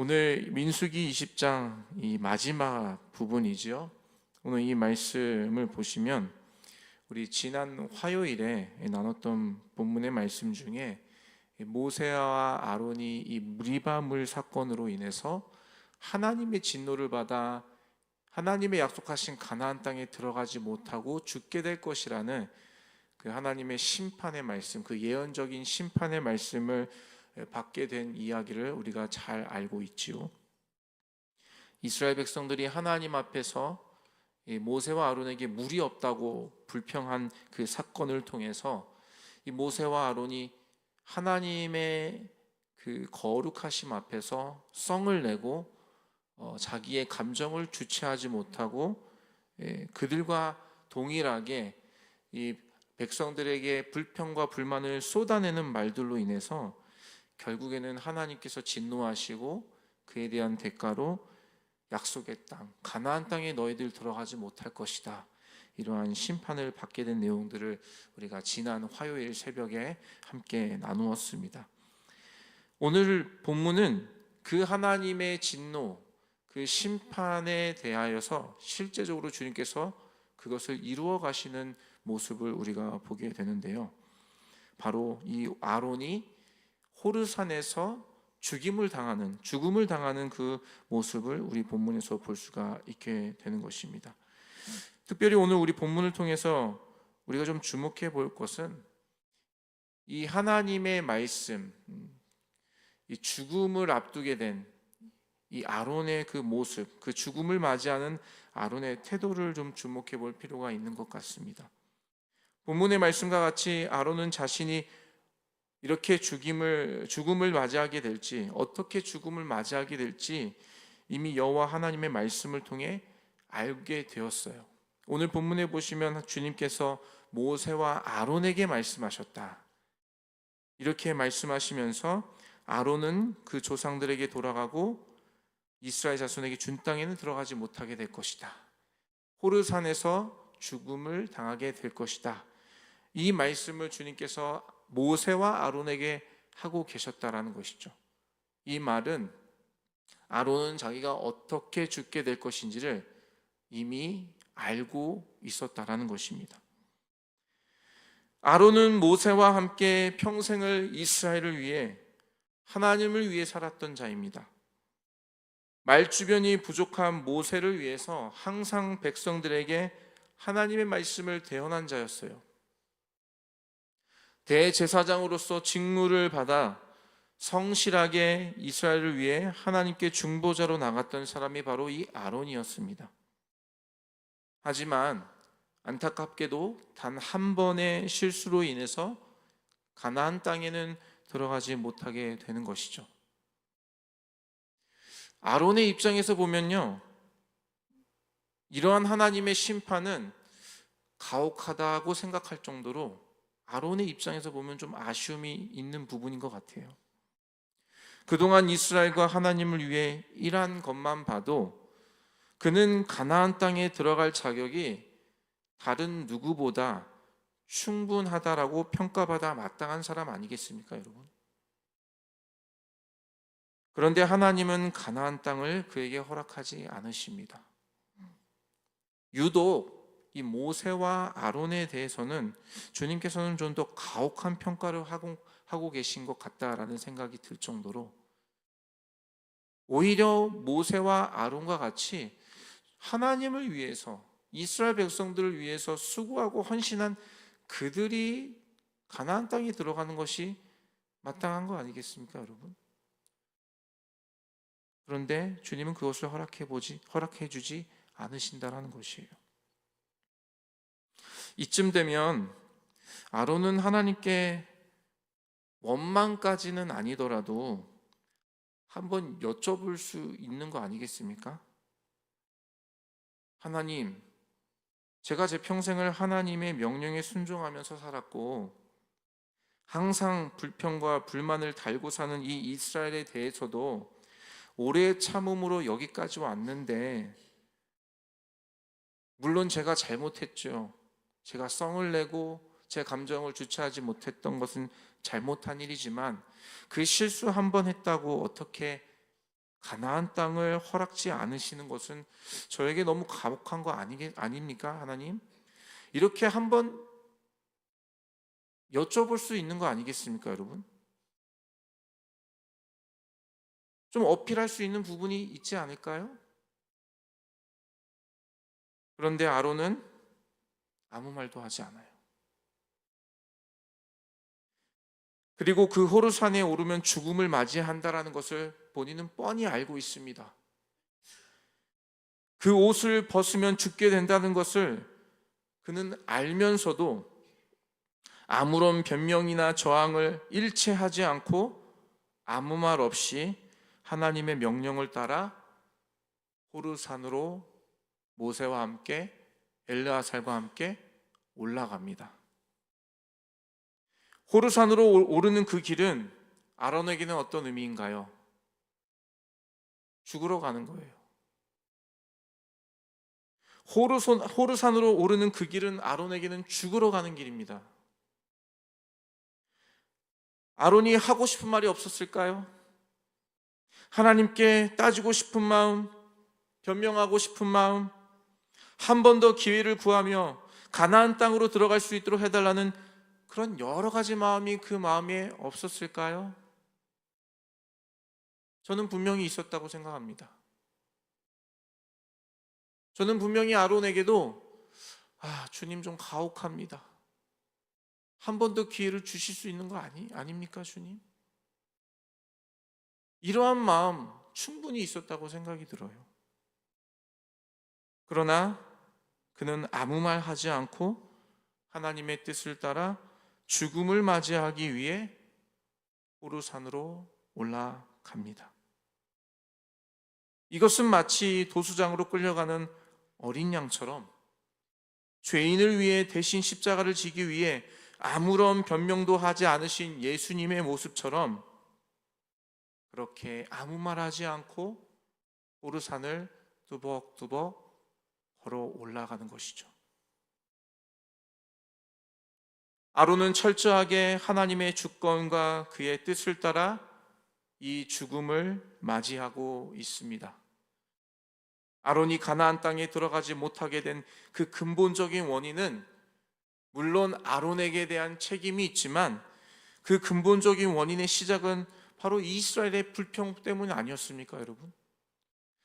오늘 민수기 20장 이 마지막 부분이죠. 오늘 이 말씀을 보시면 우리 지난 화요일에 나눴던 본문의 말씀 중에 모세와 아론이 이 무리바물 사건으로 인해서 하나님의 진노를 받아 하나님의 약속하신 가나안 땅에 들어가지 못하고 죽게 될 것이라는 그 하나님의 심판의 말씀, 그 예언적인 심판의 말씀을 받게 된 이야기를 우리가 잘 알고 있지요. 이스라엘 백성들이 하나님 앞에서 모세와 아론에게 물이 없다고 불평한 그 사건을 통해서 이 모세와 아론이 하나님의 그 거룩하심 앞에서 성을 내고 자기의 감정을 주체하지 못하고 그들과 동일하게 이 백성들에게 불평과 불만을 쏟아내는 말들로 인해서 결국에는 하나님께서 진노하시고 그에 대한 대가로 약속의 땅, 가나안 땅에 너희들 들어가지 못할 것이다, 이러한 심판을 받게 된 내용들을 우리가 지난 화요일 새벽에 함께 나누었습니다. 오늘 본문은 그 하나님의 진노, 그 심판에 대하여서 실제적으로 주님께서 그것을 이루어 가시는 모습을 우리가 보게 되는데요. 바로 이 아론이 호르산에서 죽음을 당하는 그 모습을 우리 본문에서 볼 수가 있게 되는 것입니다. 특별히 오늘 우리 본문을 통해서 우리가 좀 주목해 볼 것은 이 하나님의 말씀, 이 죽음을 앞두게 된 이 아론의 그 모습, 그 죽음을 맞이하는 아론의 태도를 좀 주목해 볼 필요가 있는 것 같습니다. 본문의 말씀과 같이 아론은 자신이 이렇게 죽음을 맞이하게 될지, 어떻게 죽음을 맞이하게 될지 이미 여호와 하나님의 말씀을 통해 알게 되었어요. 오늘 본문에 보시면 주님께서 모세와 아론에게 말씀하셨다, 이렇게 말씀하시면서 아론은 그 조상들에게 돌아가고 이스라엘 자손에게 준 땅에는 들어가지 못하게 될 것이다, 호르산에서 죽음을 당하게 될 것이다, 이 말씀을 주님께서 모세와 아론에게 하고 계셨다라는 것이죠. 이 말은 아론은 자기가 어떻게 죽게 될 것인지를 이미 알고 있었다라는 것입니다. 아론은 모세와 함께 평생을 이스라엘을 위해, 하나님을 위해 살았던 자입니다. 말주변이 부족한 모세를 위해서 항상 백성들에게 하나님의 말씀을 대언한 자였어요. 대제사장으로서 직무를 받아 성실하게 이스라엘을 위해 하나님께 중보자로 나갔던 사람이 바로 이 아론이었습니다. 하지만 안타깝게도 단 한 번의 실수로 인해서 가나안 땅에는 들어가지 못하게 되는 것이죠. 아론의 입장에서 보면요, 이러한 하나님의 심판은 가혹하다고 생각할 정도로 아론의 입장에서 보면 좀 아쉬움이 있는 부분인 것 같아요. 그동안 이스라엘과 하나님을 위해 일한 것만 봐도 그는 가나안 땅에 들어갈 자격이 다른 누구보다 충분하다라고 평가받아 마땅한 사람 아니겠습니까, 여러분? 그런데 하나님은 가나안 땅을 그에게 허락하지 않으십니다. 유독 이 모세와 아론에 대해서는 주님께서는 좀 더 가혹한 평가를 하고 계신 것 같다라는 생각이 들 정도로, 오히려 모세와 아론과 같이 하나님을 위해서, 이스라엘 백성들을 위해서 수고하고 헌신한 그들이 가나안 땅에 들어가는 것이 마땅한 거 아니겠습니까, 여러분? 그런데 주님은 그것을 허락해 주지 않으신다라는 것이에요. 이쯤 되면 아론은 하나님께 원망까지는 아니더라도 한번 여쭤볼 수 있는 거 아니겠습니까? 하나님, 제가 제 평생을 하나님의 명령에 순종하면서 살았고 항상 불평과 불만을 달고 사는 이 이스라엘에 대해서도 오래 참음으로 여기까지 왔는데, 물론 제가 잘못했죠. 제가 성을 내고 제 감정을 주체하지 못했던 것은 잘못한 일이지만 그 실수 한 번 했다고 어떻게 가나안 땅을 허락지 않으시는 것은 저에게 너무 가혹한 거 아닙니까, 하나님? 이렇게 한번 여쭤볼 수 있는 거 아니겠습니까, 여러분? 좀 어필할 수 있는 부분이 있지 않을까요? 그런데 아론은 아무 말도 하지 않아요. 그리고 그 호르산에 오르면 죽음을 맞이한다라는 것을 본인은 뻔히 알고 있습니다. 그 옷을 벗으면 죽게 된다는 것을 그는 알면서도 아무런 변명이나 저항을 일체하지 않고 아무 말 없이 하나님의 명령을 따라 호르산으로 모세와 함께 엘르아살과 함께 올라갑니다. 호르산으로 오르는 그 길은 아론에게는 어떤 의미인가요? 죽으러 가는 거예요. 호르산으로 오르는 그 길은 아론에게는 죽으러 가는 길입니다. 아론이 하고 싶은 말이 없었을까요? 하나님께 따지고 싶은 마음, 변명하고 싶은 마음, 한 번 더 기회를 구하며 가나안 땅으로 들어갈 수 있도록 해달라는 그런 여러 가지 마음이 그 마음에 없었을까요? 저는 분명히 있었다고 생각합니다. 저는 분명히 아론에게도 주님 좀 가혹합니다. 한 번 더 기회를 주실 수 있는 거 아닙니까, 주님? 이러한 마음 충분히 있었다고 생각이 들어요. 그러나 그는 아무 말 하지 않고 하나님의 뜻을 따라 죽음을 맞이하기 위해 호르산으로 올라갑니다. 이것은 마치 도수장으로 끌려가는 어린 양처럼 죄인을 위해 대신 십자가를 지기 위해 아무런 변명도 하지 않으신 예수님의 모습처럼 그렇게 아무 말 하지 않고 호르산을 뚜벅뚜벅 걸어 올라가는 것이죠. 아론은 철저하게 하나님의 주권과 그의 뜻을 따라 이 죽음을 맞이하고 있습니다. 아론이 가나안 땅에 들어가지 못하게 된 그 근본적인 원인은 물론 아론에게 대한 책임이 있지만 그 근본적인 원인의 시작은 바로 이스라엘의 불평 때문 아니었습니까, 여러분?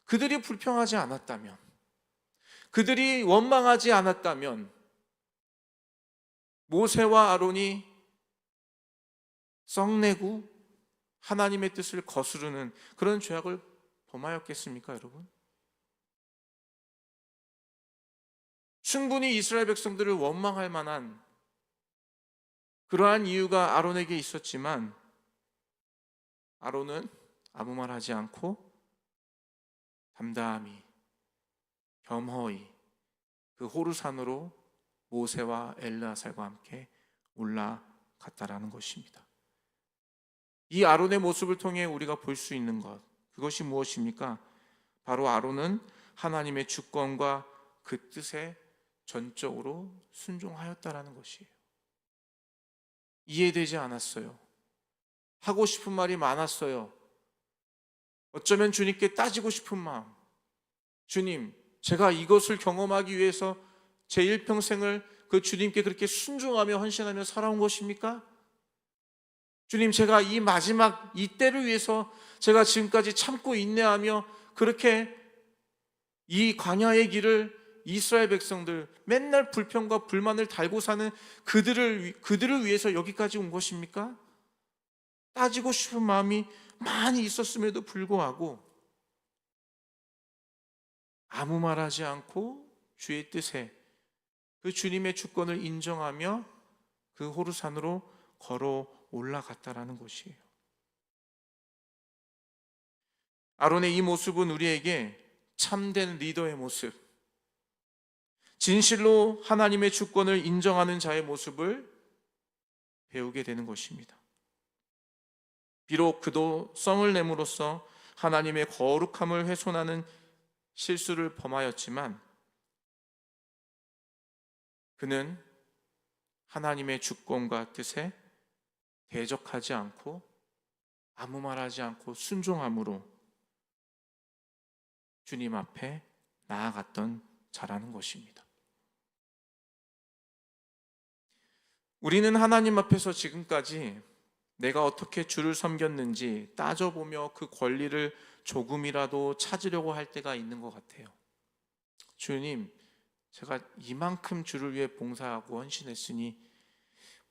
그들이 불평하지 않았다면, 그들이 원망하지 않았다면 모세와 아론이 썩내고 하나님의 뜻을 거스르는 그런 죄악을 범하였겠습니까, 여러분? 충분히 이스라엘 백성들을 원망할 만한 그러한 이유가 아론에게 있었지만 아론은 아무 말 하지 않고 담담히 겸허히 그 호르산으로 모세와 엘르아살과 함께 올라갔다라는 것입니다. 이 아론의 모습을 통해 우리가 볼 수 있는 것, 그것이 무엇입니까? 바로 아론은 하나님의 주권과 그 뜻에 전적으로 순종하였다라는 것이에요. 이해되지 않았어요. 하고 싶은 말이 많았어요. 어쩌면 주님께 따지고 싶은 마음, 주님, 제가 이것을 경험하기 위해서 제 일평생을 그 주님께 그렇게 순종하며 헌신하며 살아온 것입니까? 주님, 제가 이 마지막 이 때를 위해서 제가 지금까지 참고 인내하며 그렇게 이 광야의 길을 이스라엘 백성들 맨날 불평과 불만을 달고 사는 그들을 위해서 여기까지 온 것입니까? 따지고 싶은 마음이 많이 있었음에도 불구하고 아무 말하지 않고 주의 뜻에 그 주님의 주권을 인정하며 그 호르산으로 걸어 올라갔다라는 것이에요. 아론의 이 모습은 우리에게 참된 리더의 모습, 진실로 하나님의 주권을 인정하는 자의 모습을 배우게 되는 것입니다. 비록 그도 썽을 내므로써 하나님의 거룩함을 훼손하는 실수를 범하였지만 그는 하나님의 주권과 뜻에 대적하지 않고 아무 말하지 않고 순종함으로 주님 앞에 나아갔던 자라는 것입니다. 우리는 하나님 앞에서 지금까지 내가 어떻게 주를 섬겼는지 따져보며 그 권리를 조금이라도 찾으려고 할 때가 있는 것 같아요. 주님, 제가 이만큼 주를 위해 봉사하고 헌신했으니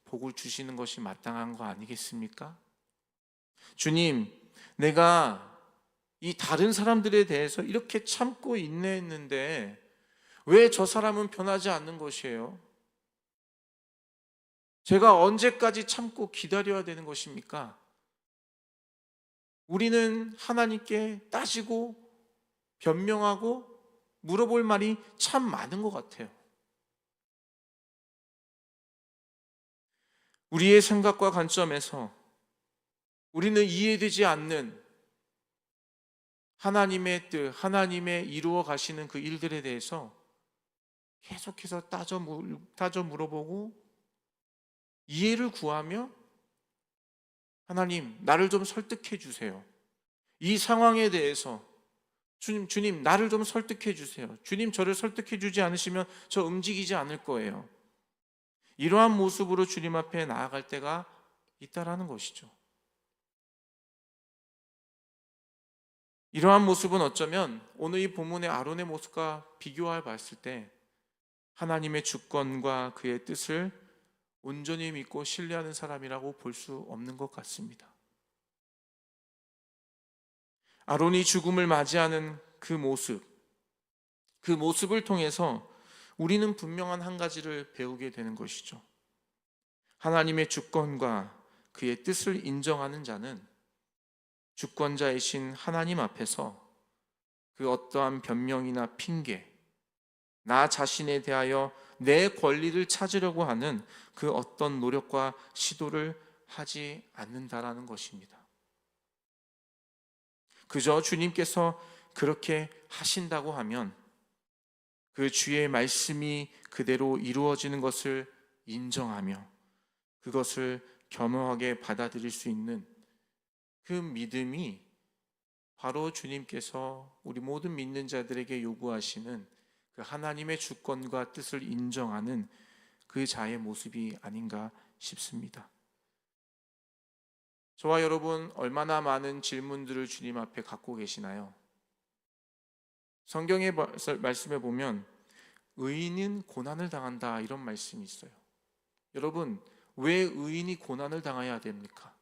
복을 주시는 것이 마땅한 거 아니겠습니까? 주님, 내가 이 다른 사람들에 대해서 이렇게 참고 인내했는데 왜 저 사람은 변하지 않는 것이에요? 제가 언제까지 참고 기다려야 되는 것입니까? 우리는 하나님께 따지고 변명하고 물어볼 말이 참 많은 것 같아요. 우리의 생각과 관점에서 우리는 이해되지 않는 하나님의 뜻, 하나님의 이루어 가시는 그 일들에 대해서 계속해서 따져 물어보고 이해를 구하며 하나님, 나를 좀 설득해 주세요. 이 상황에 대해서 주님, 나를 좀 설득해 주세요. 주님, 저를 설득해 주지 않으시면 저 움직이지 않을 거예요. 이러한 모습으로 주님 앞에 나아갈 때가 있다라는 것이죠. 이러한 모습은 어쩌면 오늘 이 본문의 아론의 모습과 비교해 봤을 때 하나님의 주권과 그의 뜻을 온전히 믿고 신뢰하는 사람이라고 볼 수 없는 것 같습니다. 아론이 죽음을 맞이하는 그 모습을 통해서 우리는 분명한 한 가지를 배우게 되는 것이죠. 하나님의 주권과 그의 뜻을 인정하는 자는 주권자이신 하나님 앞에서 그 어떠한 변명이나 핑계, 나 자신에 대하여 내 권리를 찾으려고 하는 그 어떤 노력과 시도를 하지 않는다라는 것입니다. 그저 주님께서 그렇게 하신다고 하면 그 주의 말씀이 그대로 이루어지는 것을 인정하며 그것을 겸허하게 받아들일 수 있는 그 믿음이 바로 주님께서 우리 모든 믿는 자들에게 요구하시는 그 하나님의 주권과 뜻을 인정하는 그 자의 모습이 아닌가 싶습니다. 저와 여러분 얼마나 많은 질문들을 주님 앞에 갖고 계시나요? 성경의 말씀에 보면 의인은 고난을 당한다 이런 말씀이 있어요. 여러분, 왜 의인이 고난을 당해야 됩니까?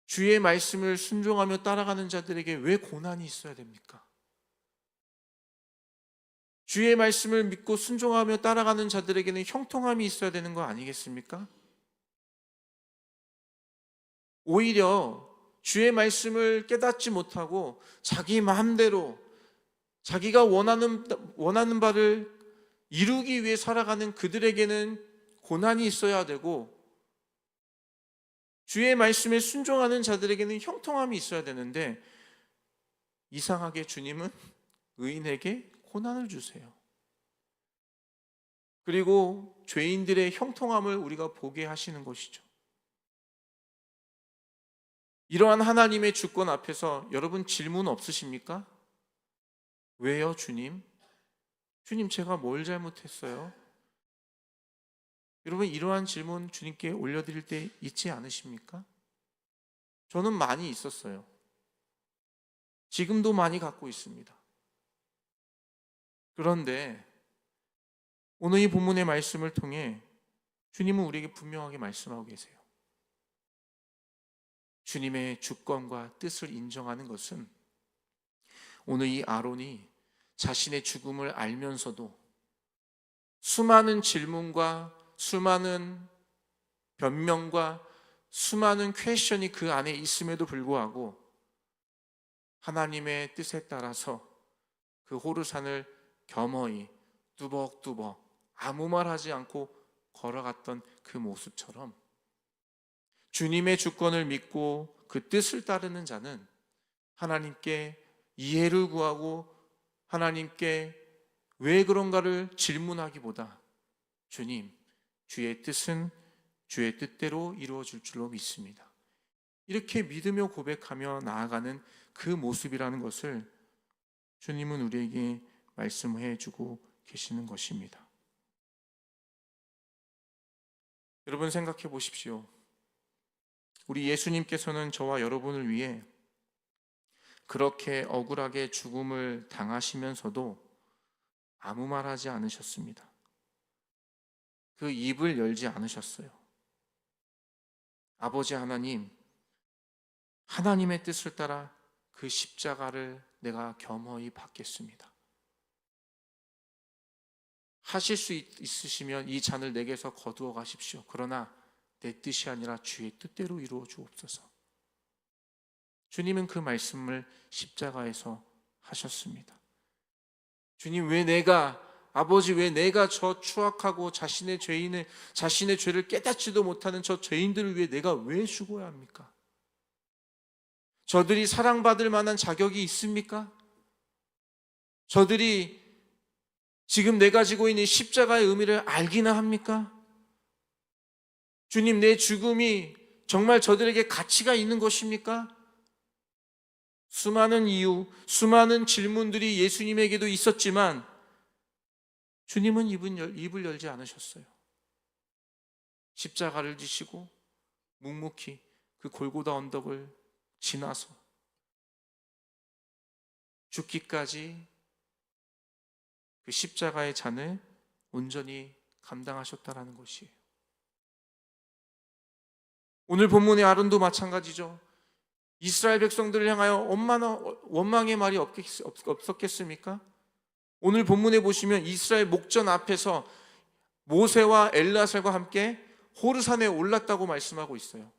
주의 말씀을 순종하며 따라가는 자들에게 왜 고난이 있어야 됩니까? 주의 말씀을 믿고 순종하며 따라가는 자들에게는 형통함이 있어야 되는 거 아니겠습니까? 오히려 주의 말씀을 깨닫지 못하고 자기 마음대로 자기가 원하는 바를 이루기 위해 살아가는 그들에게는 고난이 있어야 되고 주의 말씀에 순종하는 자들에게는 형통함이 있어야 되는데 이상하게 주님은 의인에게 고난을 주세요. 그리고 죄인들의 형통함을 우리가 보게 하시는 것이죠. 이러한 하나님의 주권 앞에서 여러분 질문 없으십니까? 왜요, 주님? 주님, 제가 뭘 잘못했어요? 여러분, 이러한 질문 주님께 올려드릴 때 있지 않으십니까? 저는 많이 있었어요. 지금도 많이 갖고 있습니다. 그런데 오늘 이 본문의 말씀을 통해 주님은 우리에게 분명하게 말씀하고 계세요. 주님의 주권과 뜻을 인정하는 것은 오늘 이 아론이 자신의 죽음을 알면서도 수많은 질문과 수많은 변명과 수많은 퀘스천이 그 안에 있음에도 불구하고 하나님의 뜻에 따라서 그 호르산을 겸허히 뚜벅뚜벅 아무 말 하지 않고 걸어갔던 그 모습처럼 주님의 주권을 믿고 그 뜻을 따르는 자는 하나님께 이해를 구하고 하나님께 왜 그런가를 질문하기보다 주님, 주의 뜻은 주의 뜻대로 이루어질 줄로 믿습니다. 이렇게 믿으며 고백하며 나아가는 그 모습이라는 것을 주님은 우리에게 말씀해 주고 계시는 것입니다. 여러분 생각해 보십시오. 우리 예수님께서는 저와 여러분을 위해 그렇게 억울하게 죽음을 당하시면서도 아무 말 하지 않으셨습니다. 그 입을 열지 않으셨어요. 아버지 하나님, 하나님의 뜻을 따라 그 십자가를 내가 겸허히 받겠습니다. 하실 수 있으시면 이 잔을 내게서 거두어 가십시오. 그러나 내 뜻이 아니라 주의 뜻대로 이루어 주옵소서. 주님은 그 말씀을 십자가에서 하셨습니다. 주님, 아버지, 왜 내가 저 추악하고 자신의 죄를 깨닫지도 못하는 저 죄인들을 위해 내가 왜 죽어야 합니까? 저들이 사랑받을 만한 자격이 있습니까? 저들이 지금 내가 지고 있는 십자가의 의미를 알기나 합니까? 주님, 내 죽음이 정말 저들에게 가치가 있는 것입니까? 수많은 이유, 수많은 질문들이 예수님에게도 있었지만 주님은 입을 열지 않으셨어요. 십자가를 지시고 묵묵히 그 골고다 언덕을 지나서 죽기까지 그 십자가의 잔을 온전히 감당하셨다라는 것이에요. 오늘 본문의 아론도 마찬가지죠. 이스라엘 백성들을 향하여 얼마나 원망의 말이 없었겠습니까? 오늘 본문에 보시면 이스라엘 목전 앞에서 모세와 엘르아살과 함께 호르산에 올랐다고 말씀하고 있어요.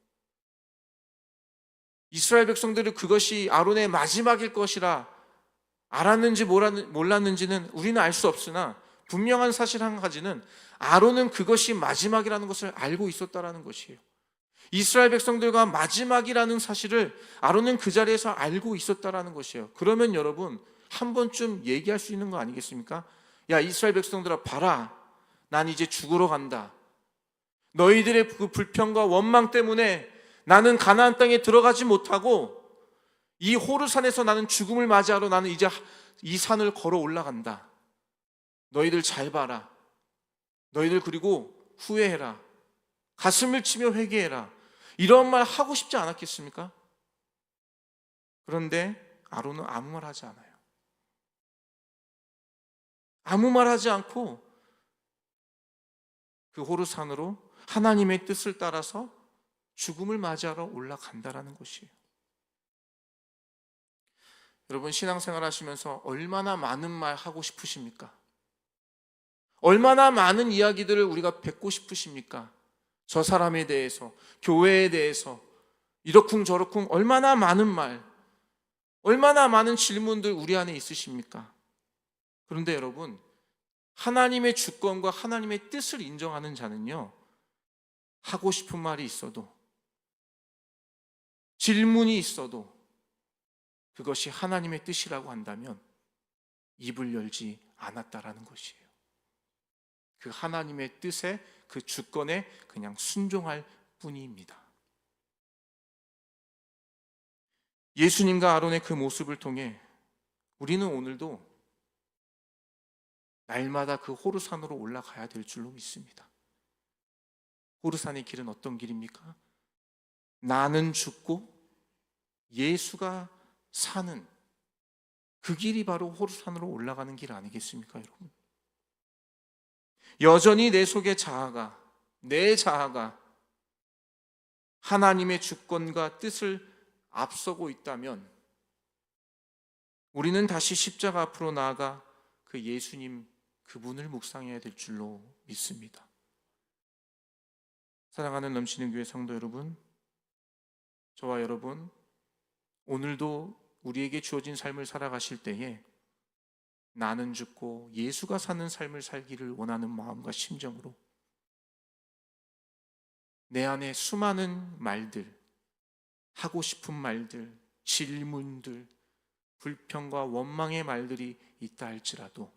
이스라엘 백성들은 그것이 아론의 마지막일 것이라 알았는지 몰랐는지는 우리는 알 수 없으나 분명한 사실 한 가지는 아론은 그것이 마지막이라는 것을 알고 있었다라는 것이에요. 이스라엘 백성들과 마지막이라는 사실을 아론은 그 자리에서 알고 있었다라는 것이에요. 그러면 여러분, 한 번쯤 얘기할 수 있는 거 아니겠습니까? 야, 이스라엘 백성들아, 봐라, 난 이제 죽으러 간다. 너희들의 그 불평과 원망 때문에 나는 가나안 땅에 들어가지 못하고 이 호르산에서 나는 죽음을 맞이하러 나는 이제 이 산을 걸어 올라간다. 너희들 잘 봐라. 너희들 그리고 후회해라. 가슴을 치며 회개해라. 이런 말 하고 싶지 않았겠습니까? 그런데 아론은 아무 말 하지 않아요. 아무 말 하지 않고 그 호르산으로 하나님의 뜻을 따라서 죽음을 맞이하러 올라간다라는 것이에요. 여러분, 신앙생활 하시면서 얼마나 많은 말 하고 싶으십니까? 얼마나 많은 이야기들을 우리가 뱉고 싶으십니까? 저 사람에 대해서, 교회에 대해서, 이러쿵저러쿵 얼마나 많은 말, 얼마나 많은 질문들 우리 안에 있으십니까? 그런데 여러분, 하나님의 주권과 하나님의 뜻을 인정하는 자는요, 하고 싶은 말이 있어도, 질문이 있어도 그것이 하나님의 뜻이라고 한다면 입을 열지 않았다라는 것이에요. 그 하나님의 뜻에, 그 주권에 그냥 순종할 뿐입니다. 예수님과 아론의 그 모습을 통해 우리는 오늘도 날마다 그 호르산으로 올라가야 될 줄로 믿습니다. 호르산의 길은 어떤 길입니까? 나는 죽고 예수가 사는 그 길이 바로 호르산으로 올라가는 길 아니겠습니까, 여러분? 여전히 내 속의 자아가, 내 자아가 하나님의 주권과 뜻을 앞서고 있다면 우리는 다시 십자가 앞으로 나아가 그 예수님, 그분을 묵상해야 될 줄로 믿습니다. 사랑하는 넘치는 교회 성도 여러분, 저와 여러분, 오늘도 우리에게 주어진 삶을 살아가실 때에 나는 죽고 예수가 사는 삶을 살기를 원하는 마음과 심정으로 내 안에 수많은 말들, 하고 싶은 말들, 질문들, 불평과 원망의 말들이 있다 할지라도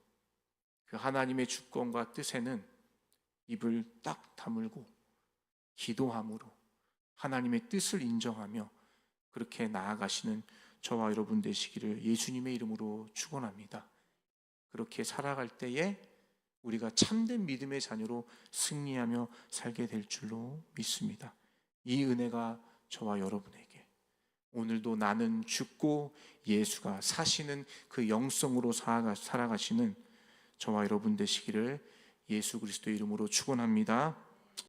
그 하나님의 주권과 뜻에는 입을 딱 다물고 기도함으로 하나님의 뜻을 인정하며 그렇게 나아가시는 저와 여러분 되시기를 예수님의 이름으로 축원합니다. 그렇게 살아갈 때에 우리가 참된 믿음의 자녀로 승리하며 살게 될 줄로 믿습니다. 이 은혜가 저와 여러분에게 오늘도 나는 죽고 예수가 사시는 그 영성으로 살아가시는 저와 여러분 되시기를 예수 그리스도의 이름으로 축원합니다.